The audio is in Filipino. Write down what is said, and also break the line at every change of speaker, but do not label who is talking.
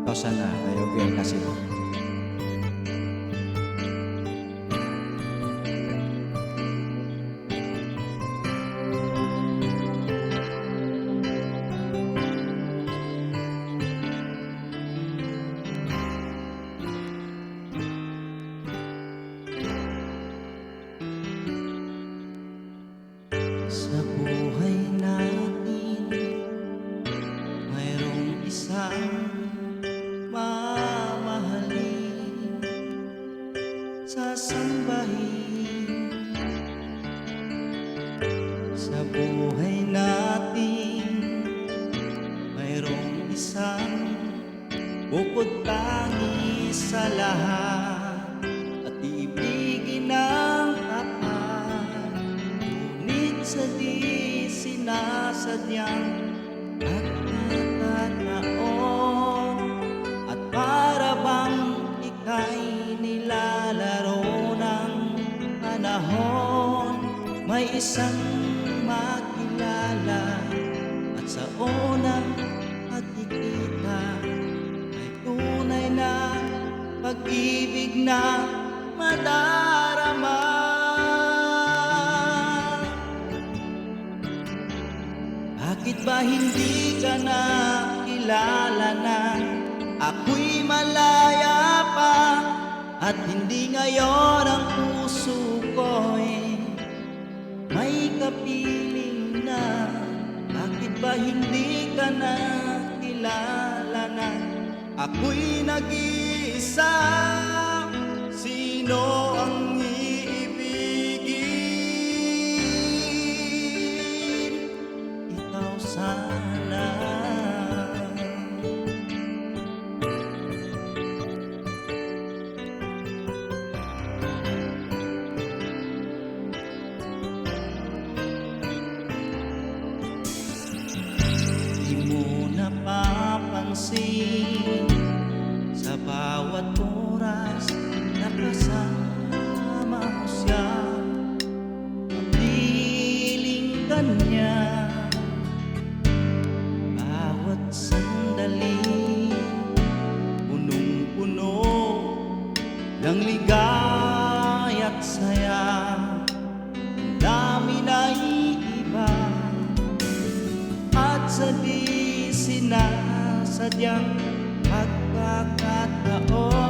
Kausan na, nayogyal kasi mo.
Sa buhay natin, mayroong isang mamahalin, sasambahin. Sa buhay natin, mayroong isang bukod tangi sa lahat at iibigin ng tapat. Ngunit sa di sinasadyang pagkakataon, at para bang ika'y nilalaro ng panahon, may isang makilala at sa unang pagkikita ay tunay na pag-ibig na madarama. Bakit ba hindi ka na kilala na ako'y malaya pa, at hindi ngayon ang puso ko'y may kapiling na? Bakit ba hindi ka na kilala na ako'y nag-iisa? Sino ang iibigin? Ikaw sana. Di mo napapansin sa bawat oras na kasama mo siya, kapiling ka niya. Bawat sandali, punong-puno ng ligaya't saya. Ang dami na iiba, at sa di sinasadyang pagkakataon,